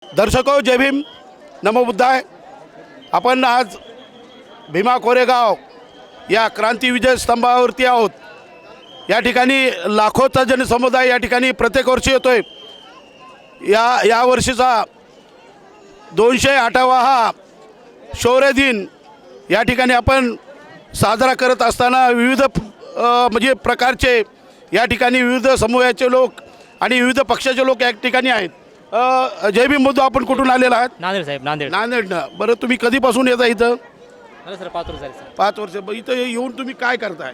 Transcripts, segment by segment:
दर्शको जय भीम नमो बुद्धाय। आपण आज भीमा कोरेगाव या क्रांती विजय स्तंभावरती आहोत। या ठिकाणी लाखोचा जनसमुदाय या ठिकाणी प्रत्येक वर्षी येतोय। या वर्षीचा 208वा हा शौर्य दिन या ठिकाणी आपण साजरा करत असताना विविध म्हणजे प्रकारचे या ठिकाणी विविध समूहाचे लोक आणि विविध पक्षाचे लोक या ठिकाणी आहेत। जय भीम बंधू, आपण कुठून आलेला आहात? नांदेड साहेब, नांदेड. नांदेडनं. बरं, तुम्ही कधीपासून येता इथं? अरे सर 5 वर्ष झाले सर. 5 वर्ष. इथं येऊन तुम्ही काय करताय?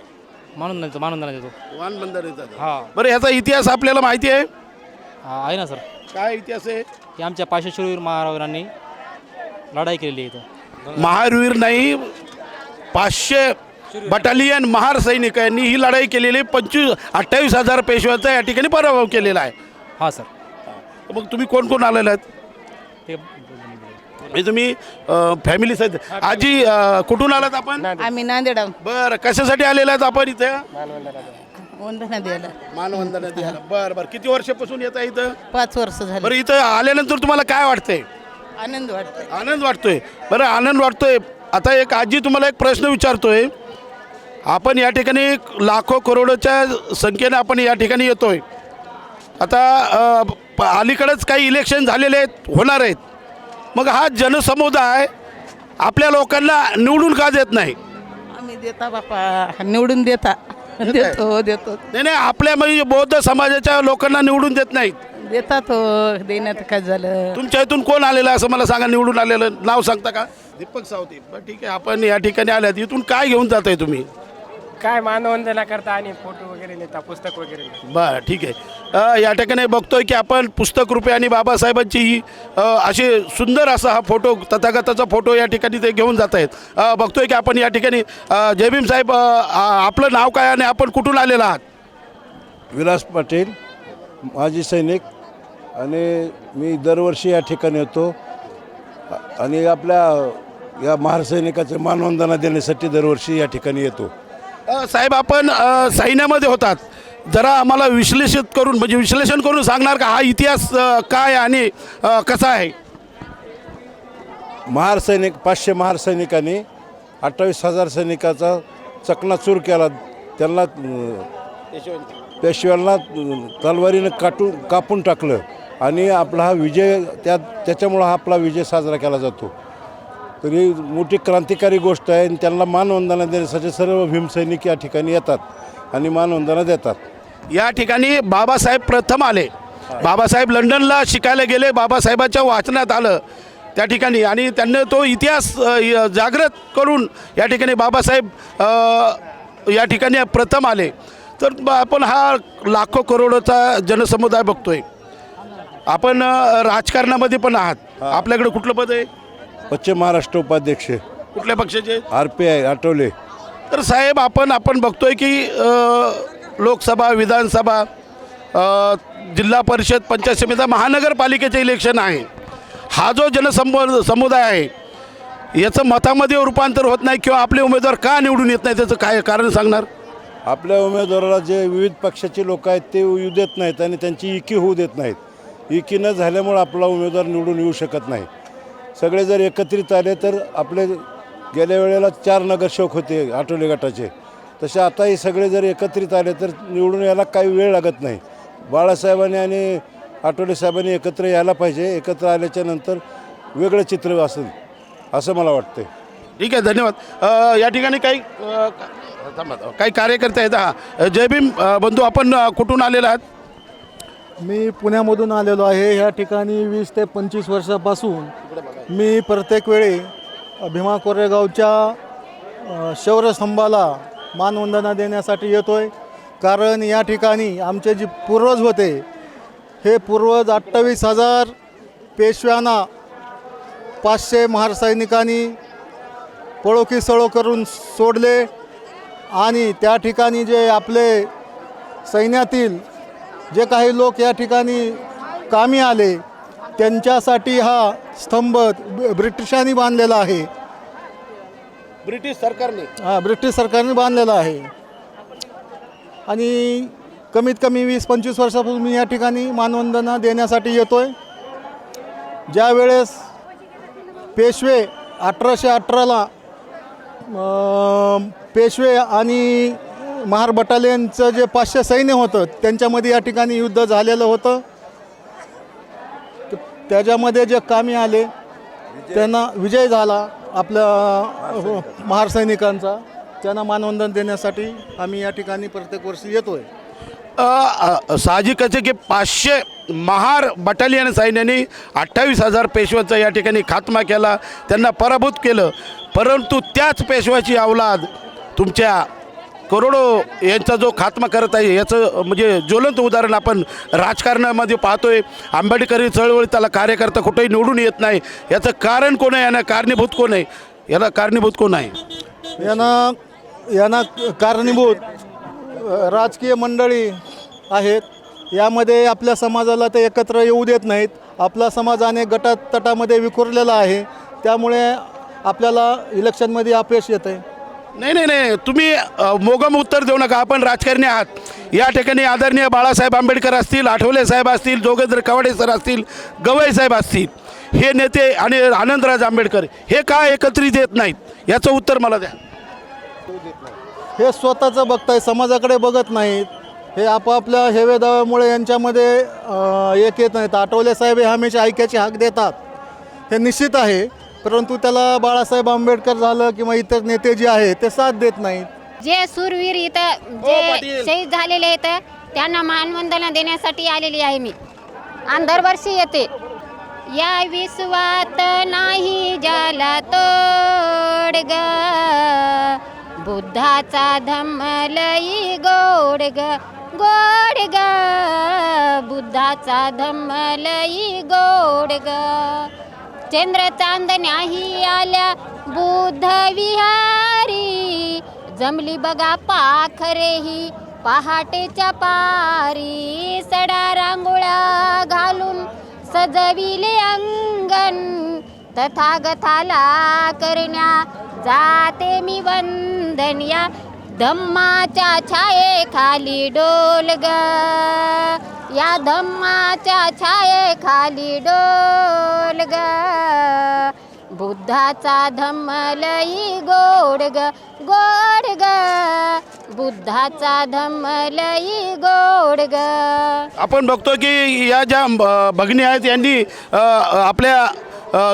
मानून देतो. वानबंदर येतात. हां. बरं, याचा इतिहास आपल्याला माहिती आहे? आहे ना सर. काय इतिहास आहे? की आमच्या 500 शूरवीर महाराजांनी लढाई केलेली आहे इथं. महावीर नाही, 500 बटालियन महार सैनिकांनी ही लढाई केलेली. 28,000 पेशव्याचा या ठिकाणी पराभव केलेला आहे. हां सर. मग तुम्ही कोण कोण आलेले आहेत? ते हे तुम्ही फॅमिली सहित. आजी, कुठून आलात आपण? आम्ही नांदेड आहोत. बरं, कशासाठी आलेला आहेत आपण इथे? वंदना द्यायला मानवंदना द्यायला. बरं बरं, किती वर्षापासून येता इथं? 5 वर्ष झाले. बरं, इथं आल्यानंतर तुम्हाला काय वाटतंय? आनंद वाटतोय. आनंद वाटतोय. बरं, आनंद वाटतोय. आता एक आजी, तुम्हाला एक प्रश्न विचारतोय. आपण या ठिकाणी लाखो करोडोच्या संख्येने आपण या ठिकाणी येतोय. आता अलीकडेच काही इलेक्शन झालेले आहेत, होणार आहेत. मग हा जनसमुदाय आपल्या लोकांना निवडून का देत नाही? आम्ही देता बापा, निवडून देता. देतो. नाही नाही, आपल्या म्हणजे बौद्ध समाजाच्या लोकांना निवडून देत नाहीत. देतात हो, देण्यात काय झालं. तुमच्या इथून कोण आलेलं असं मला सांगा, निवडून आलेलं नाव सांगता का? दीपक सावते. बरं ठीक आहे, आपण या ठिकाणी आल्यात. इथून काय घेऊन जाताय तुम्ही? काय मानवंदना करता आणि फोटो वगैरे नेता, पुस्तक वगैरे नेता. बरं ठीक आहे. या ठिकाणी बघतोय की आपण पुस्तक रूपे आणि बाबासाहेबांची ही अशी सुंदर असा हा फोटो, तथागताचा फोटो या ठिकाणी ते घेऊन जात आहेत. बघतोय की आपण या ठिकाणी जय भीम साहेब, आपलं नाव काय आणि आपण कुठून आलेला आहात? विलास पाटील, माजी सैनिक, आणि मी दरवर्षी या ठिकाणी येतो आणि आपल्या या महार सैनिकाचे मानवंदना देण्यासाठी दरवर्षी या ठिकाणी येतो. साहेब, आपण सैन्यामध्ये होतात. जरा आम्हाला विश्लेषण करून सांगणार का हा इतिहास काय आणि कसा आहे? महार सैनिक 500 महार सैनिकांनी 28,000 सैनिकाचा चकनाचूर केला. त्यांना पेशव्यांना तलवारीनं कापून टाकलं आणि आपला हा विजय त्याच्यामुळं हा आपला विजय साजरा केला जातो. तरी मोठी क्रांतिकारी गोष्ट आहे आणि त्यांना मानवंदना देण्यासाठी सर्व भीमसैनिक या ठिकाणी येतात आणि मानवंदना देतात. या ठिकाणी बाबासाहेब प्रथम आले. बाबासाहेब लंडनला शिकायला गेले. बाबासाहेबाच्या वाचनात आलं त्या ठिकाणी आणि त्यांनी तो इतिहास जागृत करून या ठिकाणी बाबासाहेब या ठिकाणी प्रथम आले. तर आपण हा लाखो करोडोचा जनसमुदाय बघतोय. आपण राजकारणामध्ये पण आहात. आपल्याकडे कुठलं पद आहे? पश्चिम महाराष्ट्र उपाध्यक्ष. कुठल्या पक्षाचे? RPI आठवले. तर साहेब, आपण बघतोय की लोकसभा, विधानसभा, जिल्हा परिषद, पंचायत समिती, महानगरपालिकेचे इलेक्शन आहे. हा जो समुदाय आहे याचं मतामध्ये रूपांतर होत नाही किंवा आपले उमेदवार का निवडून येत नाही, त्याचं काय कारण सांगणार? आपल्या उमेदवाराला जे विविध पक्षाचे लोक आहेत ते येऊ देत नाहीत आणि त्यांची इकी होऊ देत नाहीत. इकी न झाल्यामुळे आपला उमेदवार निवडून येऊ शकत नाही. सगळे जर एकत्रित आले तर आपले गेल्या वेळेला 4 नगरसेवक होते आठवले गटाचे, तसे आताही सगळे जर एकत्रित आले तर निवडून यायला काही वेळ लागत नाही. बाळासाहेबांनी आणि आठवले साहेबांनी एकत्र यायला पाहिजे. एकत्र आल्याच्या नंतर वेगळं चित्र असेल असं मला वाटतं. ठीक आहे, धन्यवाद. या ठिकाणी काही कार्यकर्ते आहेत. हां, जय भीम बंधू, आपण कुठून आलेला आहात? मी पुण्यामधून आलेलो आहे. ह्या ठिकाणी 20 ते 25 वर्षापासून मी प्रत्येक वेळी भीमा कोरेगावच्या शौर्यस्तंभाला मानवंदना देण्यासाठी येतो आहे. कारण या ठिकाणी आमचे जे पूर्वज होते हे पूर्वज 28,000 पेशव्यांना 500 महार सैनिकांनी पळो की सळो करून सोडले आणि त्या ठिकाणी जे आपले सैन्यातील जे काही लोक या ठिकाणी कामी आले त्यांच्यासाठी हा स्तंभ ब्रिटिशांनी बांधलेला आहे. ब्रिटिश सरकारने? हां, ब्रिटिश सरकारने बांधलेला आहे. आणि कमीत कमी 20-25 वर्षापासून मी या ठिकाणी मानवंदना देण्यासाठी येतो आहे. ज्या वेळेस पेशवे 1818ला पेशवे आणि महार बटालियनचं जे 500 सैन्य होतं त्यांच्यामध्ये या ठिकाणी युद्ध झालेलं होतं. त्याच्यामध्ये जे कामी आले त्यांना विजय झाला आपल्या महार सैनिकांचा. त्यांना मानवंदन देण्यासाठी आम्ही या ठिकाणी प्रत्येक वर्षी येतोय. साहजिकच आहे की 500 महार बटालियन सैन्याने 28,000 पेशव्यांचा या ठिकाणी खात्मा केला, त्यांना पराभूत केलं. परंतु त्याच पेशव्याची अवलाद तुमच्या करोडो यांचा जो खात्मा करत आहे याचं म्हणजे ज्वलंत उदाहरण आपण राजकारणामध्ये पाहतोय. आंबेडकरी चळवळी त्याला कार्यकर्ता कुठेही निवडून येत नाही. याचं कारण कोण आहे? यांना कारणीभूत कोण आहे? याला कारणीभूत कोण आहे? यांना कारणीभूत राजकीय मंडळी आहेत. यामध्ये आपल्या समाजाला ते एकत्र येऊ देत नाहीत. आपला समाज अनेक गटात तटामध्ये विखुरलेला आहे. त्यामुळे आपल्याला इलेक्शनमध्ये अपयश येतं आहे. नाही, तुम्ही मोगम उत्तर देऊ नका. आपण राजकारणी आहात. या ठिकाणी आदरणीय बाळासाहेब आंबेडकर असतील, आठवले साहेब असतील, जोगेंद्र कवाडे सर असतील, गवई साहेब असतील, हे नेते आणि आनंदराज आंबेडकर हे का एकत्रित येत नाहीत? याचं उत्तर मला द्या. हे स्वतःचं बघताय, समाजाकडे बघत नाहीत. हे आपापल्या हेवेदाव्यामुळे यांच्यामध्ये एक येत नाहीत. आठवले साहेब हे हमेशा ऐक्याची हाक देतात, हे निश्चित आहे. परंतु त्याला बाळासाहेब आंबेडकर झालं किंवा इतर नेते जे आहेत ते साथ देत नाहीत. जे सूरवीर इथं जे शहीद झालेले आहेत त्यांना मानवंदना देण्यासाठी आलेली आहे मी, आणि दरवर्षी येते. या विश्वात नाही ज्याला तोड ग, बुद्धाचा धम्म लई गोड ग, गोड ग, बुद्धाचा धम्म लई गोड ग. चंद्र चांदण्याही आल्या बुद्ध विहारी, जमली बघा पाखरेही पहाटेच्या पारी. सडा रांगोळ्या घालून सजविले अंगण, तथागताला करण्या जाते मी वंदन. या धम्माच्या छायेखाली डोल ग, या धम्माच्या छायेखाली डोल ग, बुद्धाचा धम्म लई गोड ग, गोड ग, बुद्धाचा धम्म लई गोड ग. आपण बघतो की या ज्या भगिनी आहेत यांनी आपल्या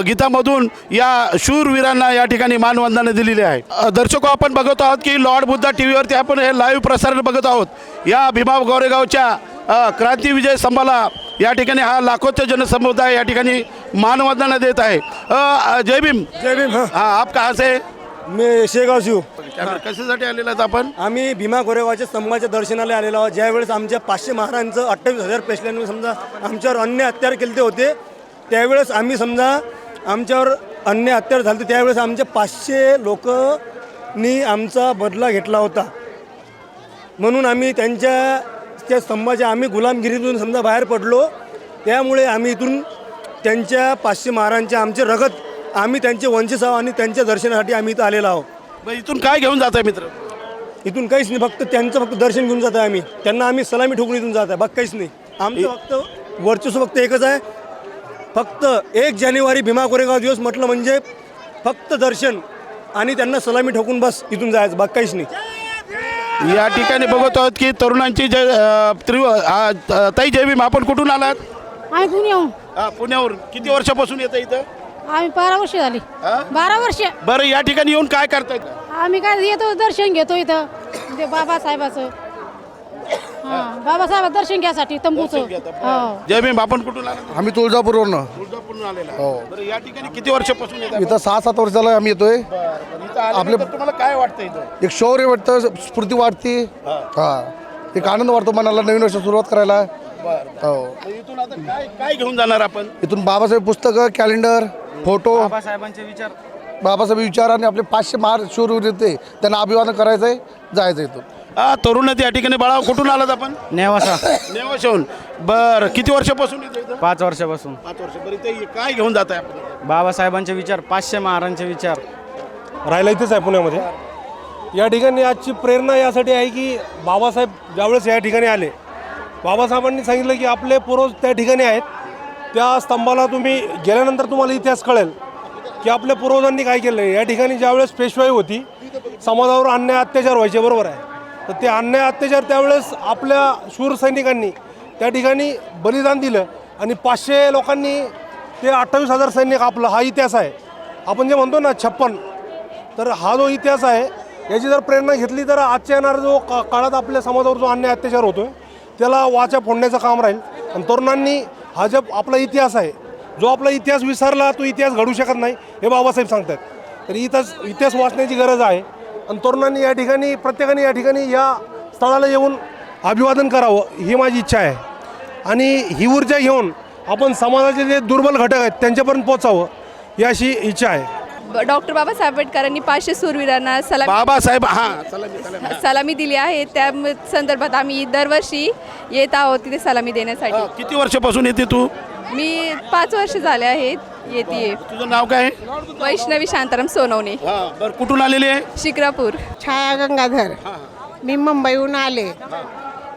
गीतामधून या शूरवीरांना या ठिकाणी मानवंदना दिलेली आहे. दर्शको, आपण बघत आहोत की लॉर्ड बुद्धा टी व्हीवरती आपण हे लाईव्ह प्रसारण बघत आहोत. या भीमा गोरेगावच्या क्रांती विजय स्तंभाला या ठिकाणी हा लाखोचा जनसमुदाय या ठिकाणी मानवंदना देत आहे. जय भीम. जय भीम. हाँ, आप कहाँ से? मी शेगाव शिव. कशासाठी आलेला आहेत आपण? आम्ही भीमा गोरेगावच्या स्तंभाच्या दर्शनाला आलेलो आहोत. ज्यावेळेस आमच्या 500 महाराजांचं 28,000 पेशल्यांनी समजा आमच्यावर अन्य अत्याचार केले होते, त्यावेळेस आम्ही समजा आमच्यावर अन्य अत्याचार झाले, त्यावेळेस आमच्या 500 लोकांनी आमचा बदला घेतला होता. म्हणून आम्ही त्या स्तंभाच्या आम्ही गुलामगिरीतून समजा बाहेर पडलो. त्यामुळे आम्ही इथून त्यांच्या 500 महाराजांच्या आमचे रगत आम्ही त्यांचे वंशज आहोत आणि त्यांच्या दर्शनासाठी आम्ही इथं आलेलो आहोत. इथून काय घेऊन जात आहे मित्र? इथून काहीच नाही, फक्त त्यांचं फक्त दर्शन घेऊन जात आहे. आम्ही त्यांना आम्ही सलामी ठोकून इथून जात आहे, बाकी काहीच नाही. आमचं फक्त वर्चस्व फक्त एकच आहे, फक्त 1 जानेवारी भीमा कोरेगाव दिवस म्हटलं म्हणजे फक्त दर्शन आणि त्यांना सलामी ठोकून बस इथून जायचं, बाकी काहीच नाही. या ठिकाणी बघत आहोत की तरुणांची ताई जय भीम. आपण कुठून आलात? आम्ही पुण्याहून. पुण्यावरून. किती वर्षापासून येतं इथं? आम्ही 12 वर्ष झाली. 12 वर्ष. बरं, या ठिकाणी येऊन काय करतायत? आम्ही काय येतो, दर्शन घेतो इथं ते बाबासाहेबाचं. बाबासाहेब दर्शन घ्यासाठी तंबूचं. जय भीम. आपण कुठून आलात? आम्ही तुळजापूरवरून. तुळजापूरून आलेला. बरं, या ठिकाणी किती वर्षापासून येतात? इथं 6-7 वर्ष झालं आम्ही येतोय. आपले तुम्हाला काय वाटतं इथं? एक शौर्य वाटतं, स्फूर्ती वाटते. एक आनंद वाटतो मनाला नवीन वर्ष सुरुवात करायला. हो. इथून आता काय घेऊन जाणार आपण? इथून बाबासाहेब पुस्तकं, कॅलेंडर, फोटो, बाबासाहेबांचे विचार आणि आपले 500 महार शूरवीर होते त्यांना अभिवादन करायचं आहे, जायचं इथून. तरुण या ठिकाणी. बाळा, कुठून आलात आपण? नेवासा. नेवाशाहून. बरं, किती वर्षापासून येतं इथं? 5 वर्षापासून. 5 वर्ष. बरं, ते काय घेऊन जात आहे आपण? बाबासाहेबांचे विचार, 500 महाराजांचे विचार. राहायला इथेच आहे पुण्यामध्ये. या ठिकाणी आजची प्रेरणा यासाठी आहे की बाबासाहेब ज्यावेळेस या ठिकाणी आले, बाबासाहेबांनी सांगितलं की आपले पूर्वज त्या ठिकाणी आहेत त्या स्तंभाला तुम्ही गेल्यानंतर तुम्हाला इतिहास कळेल की आपल्या पूर्वजांनी काय केलं आहे. या ठिकाणी ज्यावेळेस पेशवाई होती, समाजावर अन्याय अत्याचार व्हायचे, बरोबर आहे. तर ते अन्याय अत्याचार त्यावेळेस आपल्या शूर सैनिकांनी त्या ठिकाणी बलिदान दिलं आणि 500 लोकांनी ते 28,000 सैनिक आपलं, हा इतिहास आहे. आपण जे म्हणतो ना 56, तर हा जो इतिहास आहे याची जर प्रेरणा घेतली तर आजच्या येणारा जो काळात आपल्या समाजावर जो अन्याय अत्याचार होतो आहे त्याला वाचा फोडण्याचं काम राहील. आणि तरुणांनी हा जो आपला इतिहास आहे, जो आपला इतिहास विसरला तो इतिहास घडू शकत नाही, हे बाबासाहेब सांगतात. तर इतिहास वाचण्याची गरज आहे. आणि तरुणांनी या ठिकाणी, प्रत्येकाने या ठिकाणी या स्थळाला येऊन अभिवादन करावं ही माझी इच्छा आहे. आणि ही ऊर्जा घेऊन आपण समाजाचे जे दुर्बल घटक आहेत त्यांच्यापर्यंत पोचावं ही अशी इच्छा आहे. डॉक्टर बाबासाहेब आंबेडकरांनी 500 शूरवीरांना बाबासाहेब सलामी दिली आहे. त्या संदर्भात आम्ही दरवर्षी येत आहोत तिथे सलामी देण्यासाठी. किती वर्षापासून येते तू? मी 5 वर्ष झाले आहेत येते. तुझं नाव काय? वैष्णवी शांताराम सोनवणे, बरं, कुठून आलेली आहे? शिक्रापूर. छाया गंगाधर, मी मुंबईहून आले.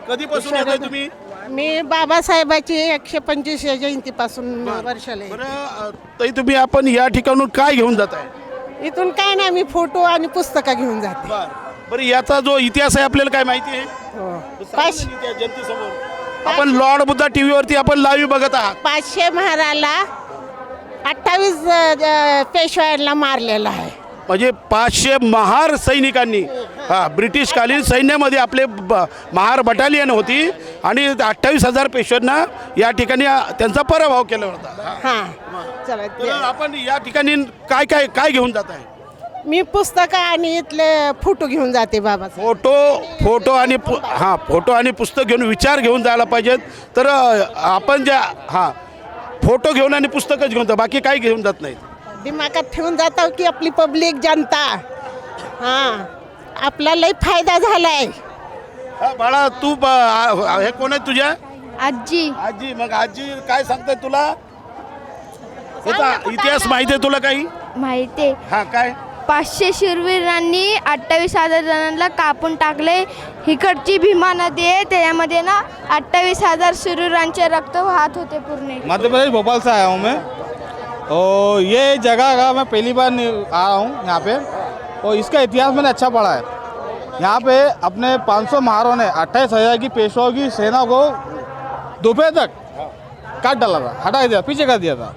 कधीपासून येताय तुम्ही? मी बाबासाहेबाची 125 जयंतीपासून वर्षाला आहे. बरं, ताई तुम्ही आपण या ठिकाणून काय घेऊन जात आहे? इथून काय नाही, मी फोटो आणि पुस्तकं घेऊन जाते. बरं, याचा जो इतिहास आहे आपल्याला काय माहिती आहे? जनतेसमोर आपण लॉर्ड बुद्धा टीव्ही वरती आपण लाईव्ह बघत आहात. 500 महाराला 28 पेशव्यांना मारलेला आहे. म्हणजे 500 महार सैनिकांनी, ब्रिटिशकालीन सैन्यामध्ये आपले महार बटालियन होती आणि 28,000 पेशव्यांना या ठिकाणी त्यांचा पराभव केला होता. हां, चला. तर आपण या ठिकाणी काय काय काय घेऊन जात आहे? मी पुस्तकं आणि इथले फोटो घेऊन जाते. बाबा फोटो आणि पुस्तक घेऊन, विचार घेऊन जायला पाहिजेत. तर आपण ज्या फोटो घेऊन आणि पुस्तकच घेऊन जा, बाकी काही घेऊन जात नाही. दिमागात ठेवून जातो की आपली पब्लिक जनता, आपला लई फायदा झालाय. बाळा तू हे कोण आहे तुझ्या? आजी. आजी, मग आजी काय सांगताय तुला? याचा इतिहास माहिती आहे तुला काही? माहिती. काय? 500 शूरवीरांनी 28,000 जणांना कापून टाकले. इकडची भीमा नदी आहे, त्यामध्ये ना 28,000 शूरवीरांचे रक्त वाहत होते पूर्ण. मध्य प्रदेश भोपाल से आया हूँ मैं, और ये जगह का मैं पहली बार आ रहा हूँ यहाँ पे, और इसका इतिहास मैंने अच्छा पढ़ा है. यहाँ पे अपने 500 महारों ने 28,000 की पेशवाओं की सेना को दोपहर तक काट डाला था, हटा दिया, पीछे कर दिया था.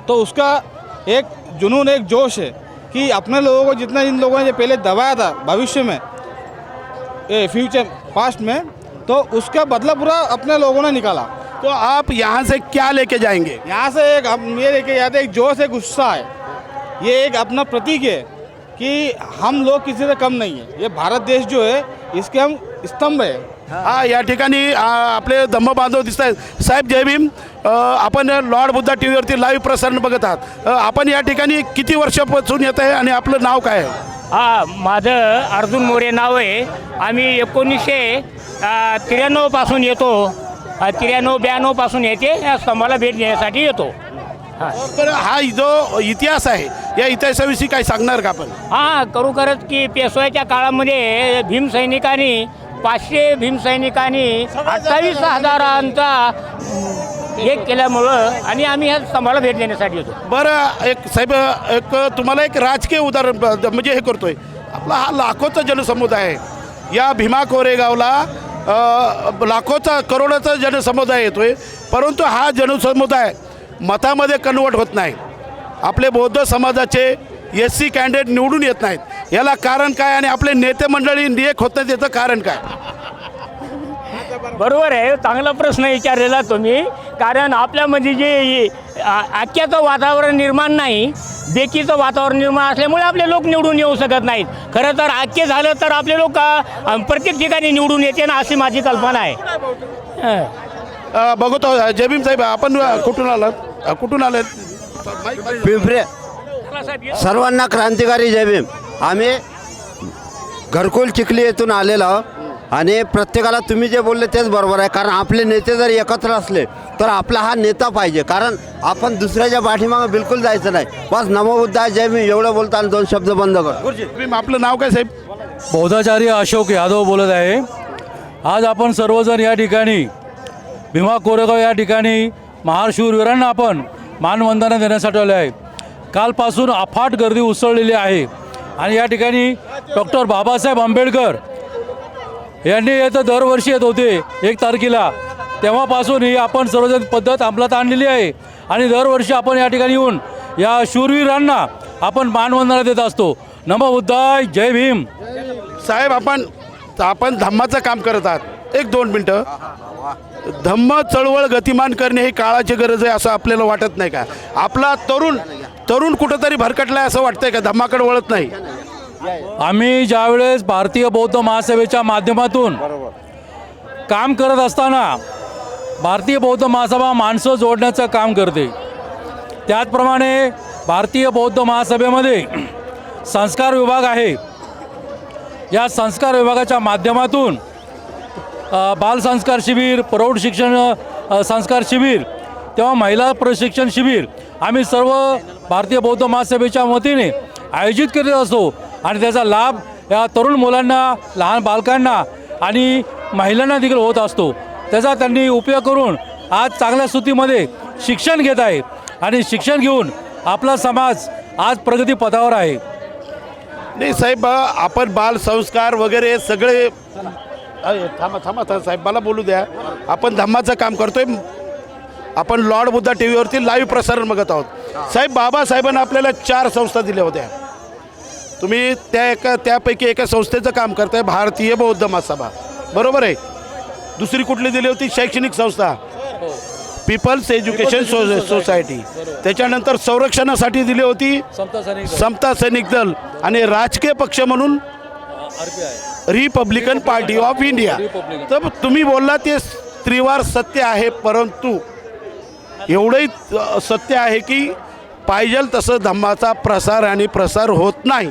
तो उसका एक जुनून, एक जोश है कि अपने लोगों को जितना इन लोगों ने पहले दबाया था भविष्य में, फ्यूचर पास्ट में, तो उसका बदला पूरा अपने लोगों ने निकाला. तो आप यहाँ से क्या लेके जाएंगे? यहाँ से एक हम ये लेके जाते, एक जोश, एक गुस्सा है. ये एक अपना प्रतीक है कि हम लोग किसी से कम नहीं है. ये भारत देश जो है इसके हम स्तंभ है. या ठिकाणी आपले धम्म बांधव दिसत आहेत. साहेब जय भीम. आपण लॉर्ड बुद्धा टी व्हीवरती लाईव्ह प्रसारण बघत आहात. आपण या ठिकाणी किती वर्षापासून येत आहे आणि आपलं नाव काय आहे? माझं अर्जुन मोरे नाव आहे. आम्ही 1993 पासून येतो, 93-92 पासून येते. या स्तंभाला भेट देण्यासाठी येतो. तर हा जो इतिहास आहे या इतिहासाविषयी काय सांगणार का आपण? करू करत की पेशवाईच्या काळामध्ये भीमसैनिकांनी 500 भीमसैनिकांनी 28,000 हे केल्यामुळं आणि आम्ही ह्या स्तंभाला भेट देण्यासाठी येतो. बरं, एक साहेब, एक तुम्हाला एक राजकीय उदाहरण म्हणजे हे करतोय. आपला हा लाखोचा जनसमुदाय आहे. या भीमा कोरेगावला लाखोचा, करोडोचा जनसमुदाय येतोय, परंतु हा जनसमुदाय मतामध्ये कन्वर्ट होत नाही. आपले बौद्ध समाजाचे SC कॅन्डिडेट निवडून येत नाहीत. याला कारण काय आणि आपले नेते मंडळी नियक होत नाहीत, याचं कारण काय? बरोबर आहे, चांगला प्रश्न विचारलेला तुम्ही. कारण आपल्यामध्ये जे ऐक्याचं वातावरण निर्माण नाही, बेकीचं वातावरण निर्माण असल्यामुळे आपले लोक निवडून येऊ शकत नाहीत. खरं तर ऐक्य झालं तर आपले लोक प्रत्येक ठिकाणी निवडून येते ना, अशी माझी कल्पना आहे. बघतो जय भीम साहेब, आपण कुठून आलात? पिंपरे. सर्वांना क्रांतिकारी जय भीम. आम्ही घरकुल चिखली येथून आलेलो आहोत आणि प्रत्येकाला तुम्ही जे बोलले तेच बरोबर आहे. कारण आपले नेते जर एकत्र असले तर आपला हा नेता पाहिजे. कारण आपण दुसऱ्याच्या पाठीमागे बिलकुल जायचं नाही. बस नमो बुद्धाय जय भीम एवढं बोलता आणि 2 शब्द बंद कर. आपलं नाव काय साहेब? बौद्धाचार्य अशोक यादव बोलत आहे. आज आपण सर्वजण या ठिकाणी भीमा कोरेगाव या ठिकाणी महार शूरवीरांना आपण मानवंदना देण्यासाठी आलो आहे. कालपासून अफाट गर्दी उसळलेली आहे आणि या ठिकाणी डॉक्टर बाबासाहेब आंबेडकर यांनी येतं दरवर्षी येत होते 1 तारखेला. तेव्हापासून ही आपण सर्वजण पद्धत अंमलात आणलेली आहे आणि दरवर्षी आपण या ठिकाणी येऊन या शूरवीरांना आपण मानवंदना देत असतो. नमो बुद्धाय, जय भीम. साहेब आपण धम्माचं काम करत आहात. 1-2 मिनटं. धम्म चळवळ गतिमान करणे ही काळाची गरज आहे असं आपल्याला वाटत नाही का? आपला तरुण कुठंतरी भरकटला आहे असं वाटतंय का? धम्माकडे वळत नाही. आम्ही ज्यावेळेस भारतीय बौद्ध महासभेच्या माध्यमातून काम करत असताना भारतीय बौद्ध महासभा माणसं जोडण्याचं काम करते. त्याचप्रमाणे भारतीय बौद्ध महासभेमध्ये संस्कार विभाग आहे. या संस्कार विभागाच्या माध्यमातून बालसंस्कार शिबिर, प्रौढ शिक्षण संस्कार शिबिर, तेव्हा महिला प्रशिक्षण शिबिर आम्ही सर्व भारतीय बौद्ध महासभेच्या वतीने आयोजित करीत असतो आणि त्याचा लाभ या तरुण मुलांना, लहान बालकांना आणि महिलांना देखील होत असतो. त्याचा त्यांनी उपयोग करून आज चांगल्या स्थितीमध्ये शिक्षण घेत आहे आणि शिक्षण घेऊन आपला समाज आज प्रगती पथावर आहे. नाही साहेब, आपण बाल संस्कार वगैरे सगळे थांबा साहेब, मला बोलू द्या. आपण धम्माचं काम करतोय. आपण लॉर्ड बुद्धा टी व्हीवरती लाईव्ह प्रसारण बघत आहोत. साहेब, बाबासाहेबांना आपल्याला 4 संस्था दिल्या होत्या. तुम्ही त्यापैकी एका संस्थेचं काम करताय, भारतीय बौद्ध महासभा, बरोबर आहे. दुसरी कुठली दिली होती? शैक्षणिक संस्था, पीपल्स एज्युकेशन सोसायटी. त्याच्यानंतर संरक्षणासाठी दिली होती समता सैनिक दल आणि राजकीय पक्ष म्हणून रिपब्लिकन पार्टी ऑफ इंडिया. तर तुम्ही बोलला ते त्रिवार सत्य आहे, परंतु एवढंही सत्य आहे की पाहिजे तसं धम्माचा प्रसार होत नाही.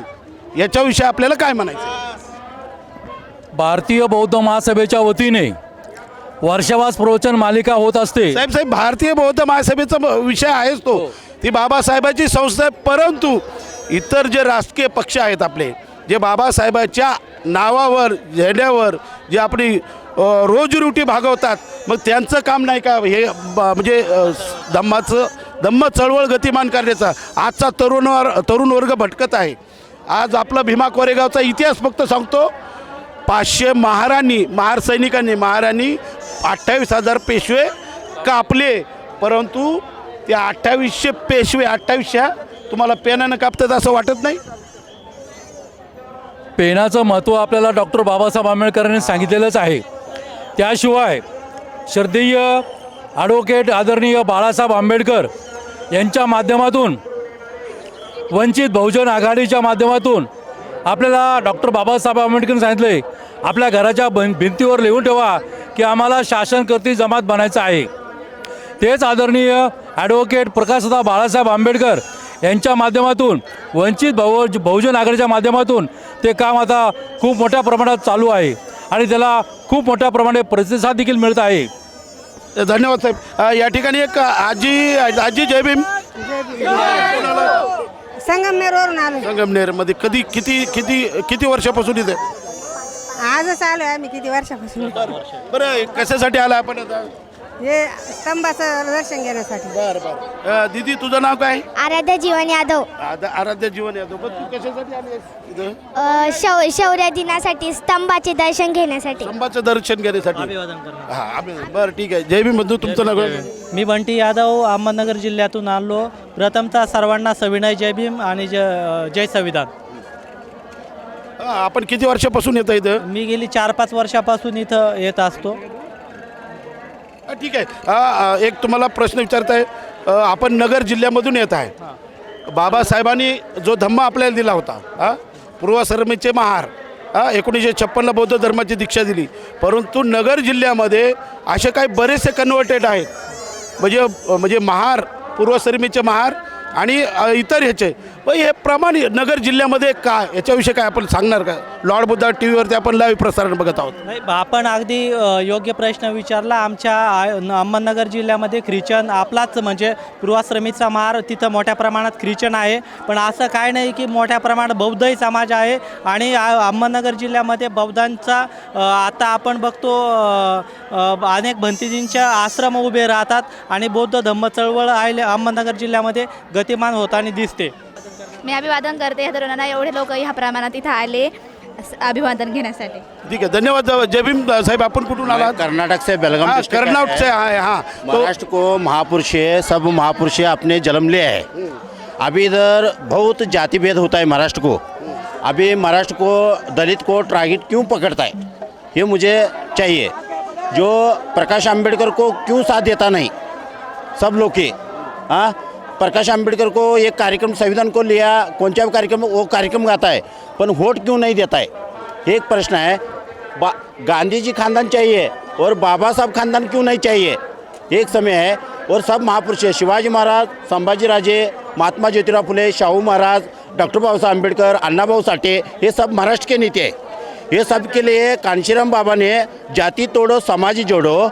याच्याविषयी आपल्याला काय म्हणायचं? भारतीय बौद्ध महासभेच्या वतीने वर्षवास प्रवचन मालिका होत असते. साहेब, भारतीय बौद्ध महासभेचा विषय आहेच तो. ती बाबासाहेबांची संस्था आहे, परंतु इतर जे राजकीय पक्ष आहेत आपले, जे बाबासाहेबाच्या नावावर, झेंड्यावर जे आपली रोजीरोटी भागवतात, मग त्यांचं काम नाही का हे म्हणजे धम्म चळवळ गतिमान करण्याचा? आजचा तरुण वर्ग भटकत आहे. आज आपला भीमा कोरेगावचा इतिहास फक्त सांगतो. 500 महार सैनिकांनी 28,000 पेशवे कापले, परंतु ते 2800 पेशवे 28 तुम्हाला पेनानं कापतात असं वाटत नाही? पेनाचं महत्त्व आपल्याला डॉक्टर बाबासाहेब आंबेडकरांनी सांगितलेलंच आहे. त्याशिवाय श्रद्धेय ॲडव्होकेट आदरणीय बाळासाहेब आंबेडकर यांच्या माध्यमातून, वंचित बहुजन आघाडीच्या माध्यमातून आपल्याला डॉक्टर बाबासाहेब आंबेडकरांनी सांगितले, आपल्या घराच्या भिंतीवर लिहून ठेवा की आम्हाला शासनकर्ती जमात बनायचं आहे. तेच आदरणीय ॲडव्होकेट प्रकाशदा बाळासाहेब आंबेडकर यांच्या माध्यमातून, वंचित बहुजन आघाडीच्या माध्यमातून ते काम आता खूप मोठ्या प्रमाणात चालू आहे आणि त्याला खूप मोठ्या प्रमाणात प्रतिसाद देखील मिळत आहे. धन्यवाद साहेब. या ठिकाणी एक आजी जय भीम. संगमनेरवरून आलो. संगमनेरमध्ये किती वर्षापासून इथे? आजच आलोय आम्ही, किती वर्षापासून. बरं, कशासाठी आला आपण आता? हे स्तंभाचं दर्शन घेण्यासाठी. बरं. दीदी, तुझं नाव काय? आराध्या जीवन यादव. आराध्या जीवन यादव. पण तू कशासाठी आली इथं? शौर्य दिनासाठी, स्तंभाचे दर्शन घेण्यासाठी. स्तंभाचं दर्शन घेण्यासाठी. हां, बरं, ठीक आहे. जय भीम बंधू, तुमचं नाव काय? मी बंटी यादव, अहमदनगर जिल्ह्यातून आलो. प्रथमतः सर्वांना सविनय जय भीम आणि जय संविधान. आपण किती वर्षापासून येतं इथं? मी गेली 4-5 वर्षापासून इथं येत असतो. ठीक आहे. एक तुम्हाला प्रश्न विचारताय. आपण नगर जिल्ह्यामधून येत आहे. बाबासाहेबांनी जो धम्मा आपल्याला दिला होता, पूर्वसरमीचे महार, 1956ला बौद्ध धर्माची दीक्षा दिली, परंतु नगर जिल्ह्यामध्ये असे काही बरेचसे कन्वर्टेड आहेत. म्हणजे महार, पूर्वसरमीचे महार आणि इतर ह्याचे पण हे प्रमाण नगर जिल्ह्यामध्ये का याच्याविषयी काय आपण सांगणार का? लॉर्ड बुद्धा टी व्हीवरती आपण लाईव्ह प्रसारण बघत आहोत. नाही, आपण अगदी योग्य प्रश्न विचारला. आमच्या अहमदनगर जिल्ह्यामध्ये ख्रिश्चन आपलाच म्हणजे पूर्वाश्रमीचा महार तिथं मोठ्या प्रमाणात ख्रिश्चन आहे. पण असं काय नाही की मोठ्या प्रमाणात बौद्धही समाज आहे. आणि अहमदनगर जिल्ह्यामध्ये बौद्धांचा आता आपण बघतो अनेक भंतेजींच्या आश्रम उभे राहतात आणि बौद्ध धम्म चळवळ आहे अहमदनगर जिल्ह्यामध्ये गतिमान होताना दिसते. मी अभिवादन करते ह्या तरुणांना, एवढे लोक ह्या प्रमाणात इथं आले अभिवादन घेण्यासाठी. ठीक आहे, धन्यवाद. जय भीम साहेब, आपण कुठून आलात? कर्नाटक से बेलगाम हाँ, डिस्ट्रिक्ट कर्नाटक से आए. हाँ, तो महाराष्ट्र को महापुरुष सब महापुरुष अपने जन्म लिए है. अभी इधर बहुत जाति भेद होता है महाराष्ट्र को. अभी महाराष्ट्र को दलित को टारगेट क्यों पकड़ता है, ये मुझे चाहिए. जो प्रकाश आंबेडकर को क्यों साथ देता नहीं सब लोग के. हाँ, प्रकाश आंबेडकर को एक कार्यक्रम संविधान को लिया, कौन सा कार्यक्रम वो कार्यक्रम गाता है, पण वोट क्यों नहीं देता है, एक प्रश्न है. गांधी जी खानदान चाहिए और बाबा साहब खानदान क्यों नहीं चाहिए, एक समय है. और सब महापुरुष है, शिवाजी महाराज, संभाजी राजे, महात्मा ज्योतिराव फुले, शाहू महाराज, डॉक्टर बाबा साहब अम्बेडकर, अण्णाभाऊ साठे, ये सब महाराष्ट्र के नेता है. ये सब के लिए कांशीराम बाबा ने जाति तोड़ो समाज जोड़ो,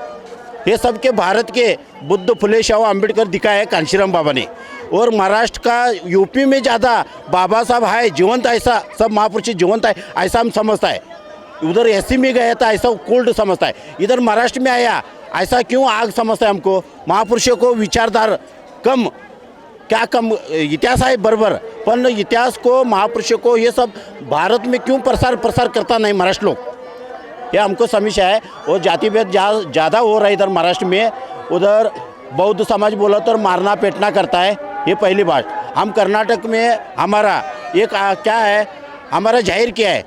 ये सब के भारत के बुद्ध फुले शाहू अम्बेडकर दिखाया है कांशीराम बाबा ने. और महाराष्ट्र का यूपी में ज़्यादा बाबा साहब है जीवंत, ऐसा सब महापुरुष जीवंत है ऐसा हम समझता है. उधर एससी में गया था ऐसा कोल्ड समझता है, इधर महाराष्ट्र में आया ऐसा क्यों आग समझता है हमको. महापुरुषों को विचारधार कम, क्या कम, इतिहास है बराबर, पण इतिहास को महापुरुषों को ये सब भारत में क्यों प्रसार करता नहीं महाराष्ट्र लोग, ये हमको समस्या है. और जाति भेद ज़्यादा हो रहा है इधर महाराष्ट्र में. उधर बौद्ध समाज बोला तो मारना पेटना करता है, ये पहली बात. हम कर्नाटक में हमारा एक क्या है, हमारा जाहिर किया है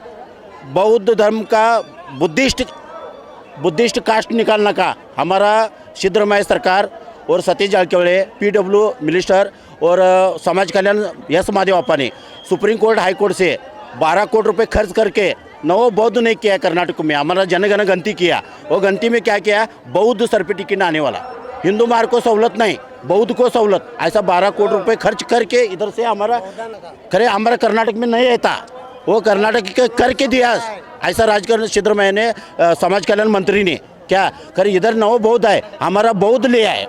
बौद्ध धर्म का बुद्धिस्ट कास्ट निकालने का. हमारा सिद्धरामैया सरकार और सतीश जारकिहोली PW मिनिस्टर और समाज कल्याण यस महादेवप्पा ने सुप्रीम कोर्ट हाई कोर्ट से 12 करोड़ रुपए खर्च करके नवो बौद्ध ने किया कर्नाटक में. हमारा जनगण गणती किया, वो गणती में क्या किया, बौद्ध सर्टिफिकेट आने वाला, हिंदू मार्ग को सहूलत नहीं बौद्ध को सहूलत, ऐसा 12 करोड़ रुपए खर्च करके इधर से हमारा खरे हमारा कर्नाटक में नहीं रहता, वो कर्नाटक के करके दिया. ऐसा राजकारण सिद्धरामैया ने समाज कल्याण मंत्री ने क्या खरे इधर नवो बौद्ध है, हमारा बौद्ध लिया है.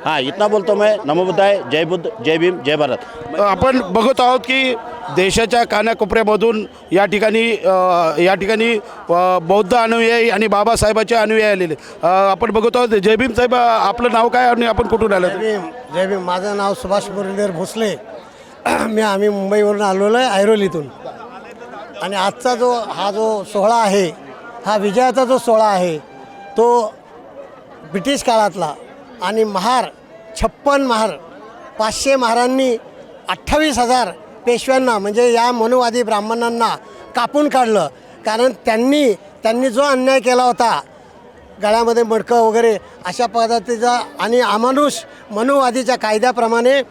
हाँ, इतना बोलतो मैं. नमो बुद्धाय, जय बुद्ध, जय भीम, जय भारत. आपण बघत आहोत की देशाच्या कानाकोपऱ्यामधून या ठिकाणी बौद्ध अनुयायी आणि बाबासाहेबाचे अनुयायी आलेले आपण बघत आहोत. जय भीम साहेब, आपलं नाव काय आणि आपण कुठून आलं? जय भीम. माझं नाव सुभाष मुरलीधर भोसले. आम्ही मुंबईवरून आलेलो आहे, ऐरोलीतून. आणि आजचा जो सोहळा आहे, हा विजयाचा जो सोहळा आहे, तो ब्रिटिश काळातला. आणि महार 56 महार 500 महारांनी 28,000 पेशव्यांना म्हणजे या मनुवादी ब्राह्मणांना कापून काढलं. कारण त्यांनी जो अन्याय केला होता, गळ्यामध्ये मडकं वगैरे अशा पद्धतीचा आणि अमानुष मनुवादीच्या कायद्याप्रमाणे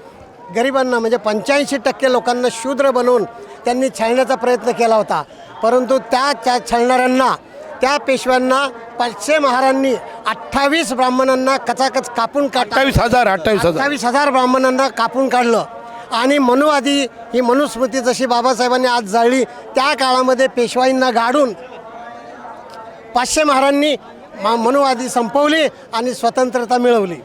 गरिबांना म्हणजे 85% लोकांना शूद्र बनवून त्यांनी छळण्याचा प्रयत्न केला होता. परंतु त्या छळणाऱ्यांना, त्या पेशव्यांना 500 महारांनी 28 ब्राह्मणांना कचाकच कापून 28,000 ब्राह्मणांना कापून काढलं. आणि मनुवादी ही मनुस्मृती जशी बाबासाहेबांनी आज जाळली, त्या काळामध्ये पेशवाईंना गाडून 500 महारांनी मनुवादी संपवली आणि स्वतंत्रता मिळवली.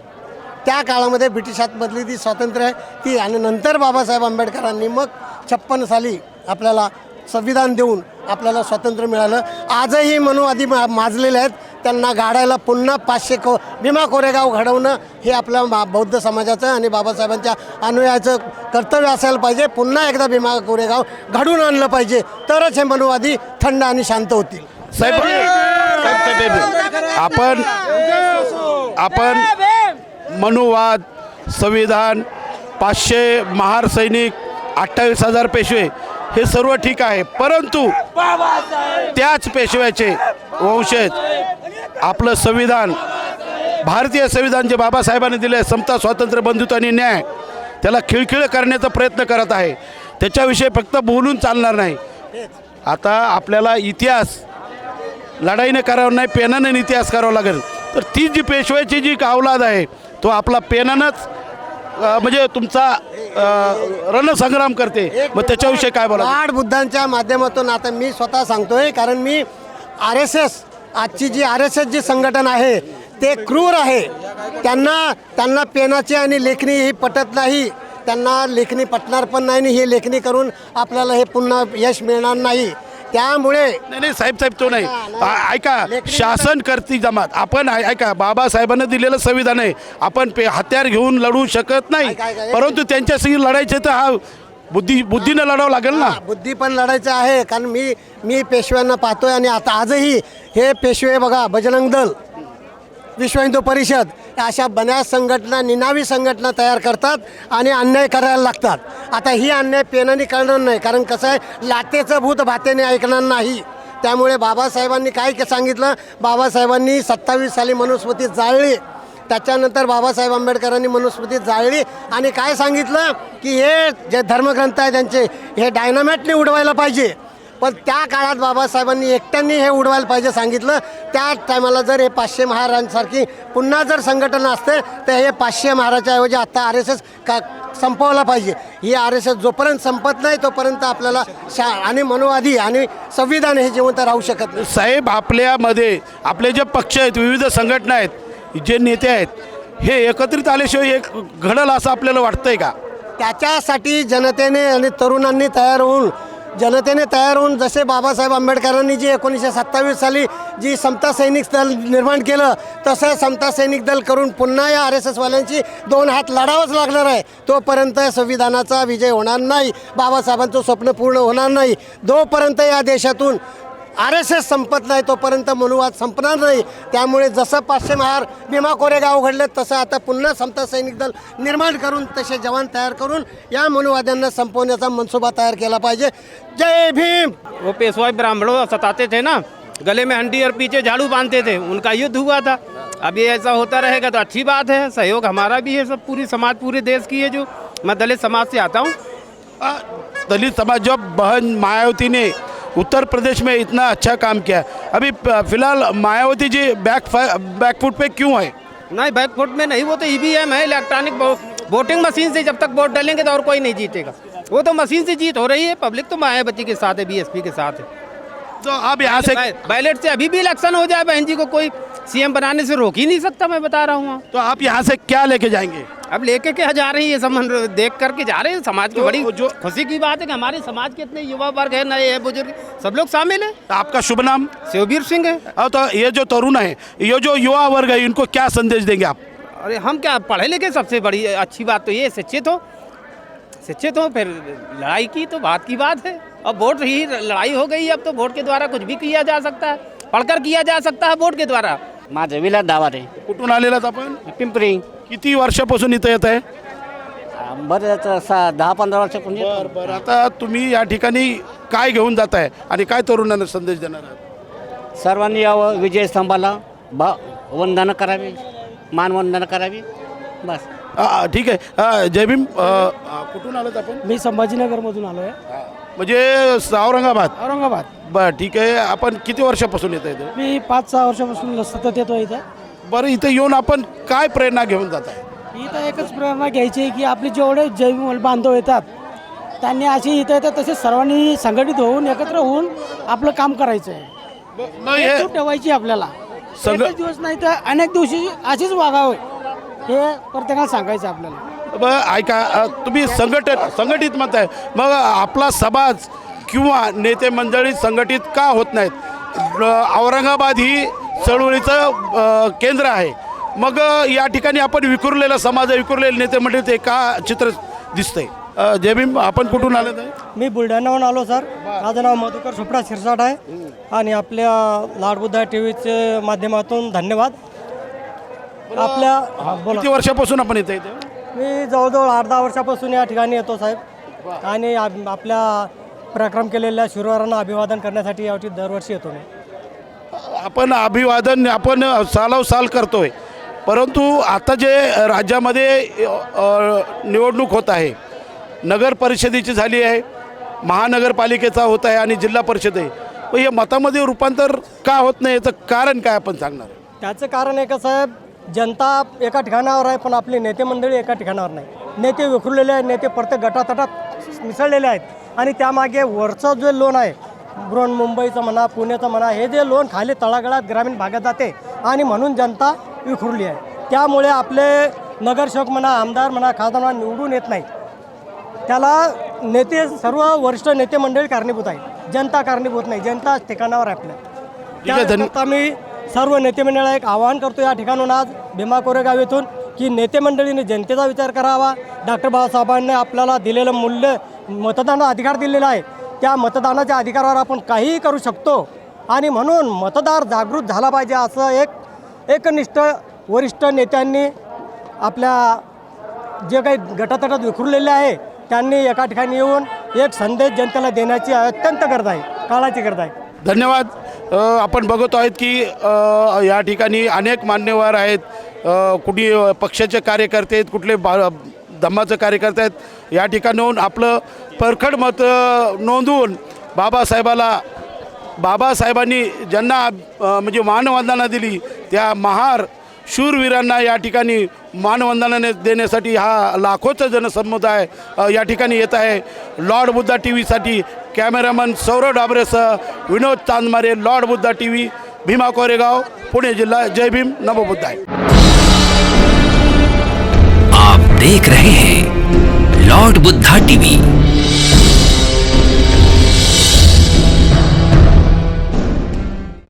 त्या काळामध्ये ब्रिटिशातमधली ती स्वातंत्र्य आहे ती. आणि नंतर बाबासाहेब आंबेडकरांनी मग 56 साली आपल्याला संविधान देऊन आपल्याला स्वातंत्र्य मिळालं. आजही मनुवादी माजलेले आहेत, त्यांना गाडायला पुन्हा 500 भीमा कोरेगाव घडवणं हे आपल्या बौद्ध समाजाचं आणि बाबासाहेबांच्या अनुयायाचं कर्तव्य असायला पाहिजे. पुन्हा एकदा भीमा कोरेगाव घडवून आणलं पाहिजे, तरच हे मनुवादी थंड आणि शांत होतील. साहेब, आपण मनुवाद, संविधान, 500 महार सैनिक, 28,000 पेशवे हे सर्व ठीक आहे, परंतु त्याच पेशव्याचे वंशज आपलं संविधान, भारतीय संविधान जे बाबासाहेबांनी दिले, समता, स्वातंत्र्य, बंधुत्व आणि न्याय, त्याला खिळखिळ करण्याचा प्रयत्न करत आहे. त्याच्याविषयी फक्त बोलून चालणार नाही. आता आपल्याला इतिहास लढाईने करावं नाही, पेनाने इतिहास करावा लागेल. तर ती जी पेशव्याची जी अवलाद आहे, तो आपला पेनानंच म्हणजे तुमचा रणसंग्राम करते, मग त्याच्याविषयी काय बोला? लाड बुद्धांच्या माध्यमातून आता मी स्वतः सांगतोय, कारण मी RSS आजची जी RSS जी संघटन आहे ते क्रूर आहे. त्यांना पेनाची आणि लेखणी ही पटत नाही, त्यांना लेखणी पटणार पण नाही आणि हे लेखणी करून आपल्याला हे पुन्हा यश मिळणार नाही. त्यामुळे नाही साहेब तो नाही. ऐका, शासन करती जमात आपण ऐका, बाबासाहेबांना दिलेलं संविधान आहे, आपण हत्यार घेऊन लढू शकत नाही, परंतु त्यांच्याशी लढायचे तर हा बुद्धीनं लढावं लागेल ना. बुद्धी पण लढायचं आहे, कारण मी पेशव्यांना पाहतोय आणि आता आजही हे पेशवे बघा, बजरंग दल, विश्व हिंदू परिषद अशा बऱ्याच संघटना, निनावी संघटना तयार करतात आणि अन्याय करायला लागतात. आता ही अन्याय पेनाने करणार नाही, कारण कसं आहे, लाटेचं भूत भातेने ऐकणार नाही. त्यामुळे बाबासाहेबांनी काय सांगितलं, बाबासाहेबांनी 27 साली मनुस्मृती जाळली, त्याच्यानंतर बाबासाहेब आंबेडकरांनी मनुस्मृती जाळली आणि काय सांगितलं की हे जे धर्मग्रंथ आहे त्यांचे हे डायनामाइटने उडवायला पाहिजे. पण त्या काळात बाबासाहेबांनी एकट्यांनी हे उडवायला पाहिजे सांगितलं. त्या टायमाला जर हे 500 महाराजांसारखी पुन्हा जर संघटना असते तर हे 500 महाराजाच्या ऐवजी आता RSS संपवला पाहिजे. ही RSS जोपर्यंत संपत नाही तोपर्यंत आपल्याला आणि मनुवादी आणि संविधान हे जिवंत राहू शकत नाही. साहेब, आपल्यामध्ये आपले जे पक्ष आहेत, विविध संघटना आहेत, जे नेते आहेत, हे एकत्रित आल्याशिवाय एक घडल असं आपल्याला वाटतंय का? त्याच्यासाठी जनतेने आणि तरुणांनी जनतेने तयार होऊन जसे बाबासाहेब आंबेडकरांनी जी 1927 साली जी समता सैनिक दल निर्माण केलं, तसं समता सैनिक दल करून पुन्हा या RSS वाल्यांची 2 हात लढावंच लागणार आहे. तोपर्यंत संविधानाचा विजय होणार नाही, बाबासाहेबांचं स्वप्न पूर्ण होणार नाही. जोपर्यंत या देशातून RSS संपत नाही तोपर्यंत मनुवाद संपणार नाही. त्यामुळे जसं 500 महार भीमा कोरेगाव घडले, तसं आता पुन्हा समता सैनिक दल निर्माण करून तसे जवान तयार करून या मनुवाद्यांना संपवण्याचा मनसुबा तयार केला पाहिजे. जय भीम. वो पेशवा ब्राह्मणों सताते थे ना, गले में हंडी और पीछे झाड़ू बांधते थे, उनका युद्ध हुआ था. अभी ऐसा होता रहेगा तो अच्छी बात है, सहयोग हमारा भी है, सब पूरी समाज पूरे देश की है. जो मैं दलित समाज से आता हूँ. दलित समाज, जब बहन मायावती ने उत्तर प्रदेश में इतना अच्छा काम किया, अभी फिलहाल मायावती जी बैकफुट पे क्यों है? नहीं, बैकफुट में नहीं, वो तो EVM है, इलेक्ट्रॉनिक वोटिंग मशीन से जब तक वोट डालेंगे तो और कोई नहीं जीतेगा. वो तो मशीन से जीत हो रही है. पब्लिक तो मायावती के साथ है, BSP के साथ है. तो अब यहाँ से बैलेट से अभी भी इलेक्शन हो जाए, बहन जी को कोई CM बनाने से रोक ही नहीं सकता, मैं बता रहा हूँ. तो आप यहाँ से क्या लेके जाएंगे? अब लेके क्या जा रहे हैं, ये सब देख करके जा रहे हैं. समाज की बड़ी जो खुशी की बात है कि हमारे समाज के इतने युवा वर्ग है, नए हैं, बुजुर्ग, सब लोग शामिल है. आपका शुभ नाम? शिवबीर सिंह है. तो ये जो तरुण है, ये जो युवा वर्ग है, इनको क्या संदेश देंगे आप? अरे हम क्या, पढ़े लिखे, सबसे बड़ी अच्छी बात तो ये शिक्षित हो, फिर लड़ाई की तो बात की बात है. अब वोट ही लड़ाई हो गई, अब तो वोट के द्वारा कुछ भी किया जा सकता है, पढ़कर किया जा सकता है वोट के द्वारा. माझं विलास दावारे. कुठून आलेलात आपण? पिंपरी. किती वर्षापासून इथं येत आहे? बरं 10-15 वर्षापूर्वी. बरं. आता तुम्ही या ठिकाणी काय घेऊन जात आहे आणि काय तरुणांना संदेश देणार आहात? सर्वांनी यावं, विजय स्तंभाला वंदन करावी, मानवंदन करावी, बस. ठीक आहे. जय भीम. कुठून आलात आपण? मी संभाजीनगरमधून आलो आहे. म्हणजे औरंगाबाद. औरंगाबाद. बरं, ठीक आहे. आपण किती वर्षापासून येत आहे? मी 5-6 वर्षापासून सतत येतो इथं. बरं, इथं येऊन आपण काय प्रेरणा घेऊन जात आहे? इथं एकच प्रेरणा घ्यायची आहे की आपले जेवढे जैव बांधव येतात त्यांनी अशी इथं येतात तसे सर्वांनी संघटित होऊन एकत्र होऊन आपलं काम करायचं आहे. एकजूट ठेवायची आपल्याला. एकच दिवस नाही तर अनेक दिवशी अशीच वागावे हे प्रत्येकाला सांगायचं आपल्याला. बरं, ऐका, तुम्ही संघटित मत आहे, मग आपला समाज किंवा नेते मंडळी संघटित का होत नाहीत? औरंगाबाद ही चळवळीचं केंद्र आहे, मग या ठिकाणी आपण विखुरलेला समाज, विखुरलेले नेते मंडळी, ते का चित्र दिसतंय? जय भीम. आपण कुठून आले? मी बुलढाण्याहून आलो सर. माझं नाव मधुकर सुपडा शिरसाट आहे आणि आपल्या लाडबुद्धा TVच्या माध्यमातून धन्यवाद. आपल्या किती वर्षापासून आपण इथे? मी जवळजवळ 8-10 वर्षापासून या ठिकाणी येतो साहेब आणि आपल्या पराक्रम केलेल्या शूरवीरांना अभिवादन करण्यासाठी यावर्षी दरवर्षी येतो मी. आपण अभिवादन आपण सालोसाल करतोय, परंतु आता जे राज्यामध्ये निवडणूक होत आहे, नगर परिषदेची झाली आहे, महानगरपालिकेचा होत आहे आणि जिल्हा परिषद आहे, पण हे मतामध्ये रूपांतर का होत नाही याचं कारण काय आपण सांगणार? त्याचं कारण आहे का साहेब, जनता एका ठिकाणावर आहे पण आपली नेते मंडळी एका ठिकाणावर नाही. नेते विखुरलेले आहेत, नेते प्रत्येक गटातटात मिसळलेले आहेत आणि त्यामागे वरचं जे लोन आहे बृहन्मुंबईचं म्हणा, पुण्याचं म्हणा, हे जे लोन खाली तळागाळात ग्रामीण भागात जाते आणि म्हणून जनता विखुरली आहे. त्यामुळे आपले नगरसेवक म्हणा, आमदार म्हणा, खासदार म्हणा निवडून येत नाही. त्याला नेते सर्व वरिष्ठ नेते मंडळी कारणीभूत आहे, जनता कारणीभूत नाही. जनता ठिकाणावर आहे आपल्या. त्याकरता मी सर्व नेते मंडळाला एक आवाहन करतो या ठिकाणून आज भीमा कोरेगाव येथून की नेते मंडळीने जनतेचा विचार करावा. डॉक्टर बाबासाहेबांनी आपल्याला दिलेलं मूल्य मतदानाचा अधिकार दिलेला आहे, त्या मतदानाच्या अधिकारावर आपण काहीही करू शकतो आणि म्हणून मतदार जागृत झाला पाहिजे असं एकनिष्ठ वरिष्ठ नेत्यांनी आपल्या जे काही गटातटात विखुरलेले आहे त्यांनी एका ठिकाणी येऊन एक संदेश जनतेला देण्याची अत्यंत गरज आहे, काळाची गरज आहे. धन्यवाद. आपण बघत आहोत की या ठिकाणी अनेक मान्यवर आहेत, कुठे पक्षाचे कार्यकर्ते आहेत, कुठले धम्माचे कार्यकर्ते आहेत. या ठिकाणाहून आपलं परखड मत नोंदवून बाबासाहेबांनी ज्यांना म्हणजे मानवंदना दिली त्या महार शूरवीरांना या ठिकाणी मानवंदना देण्यासाठी हा लाखोचा जनसमुदाय या ठिकाणी येत आहे. लॉर्ड बुद्धा टी व्हीसाठी कॅमेरामन सौरव डाबरेसह Vinod Chandmare, Lord Buddha T V, Bhima Koregaon, Pune जिल्हा. जय भीम, नमो बुद्धाय. आप देख रहे हैं लॉर्ड बुद्धा टीवी.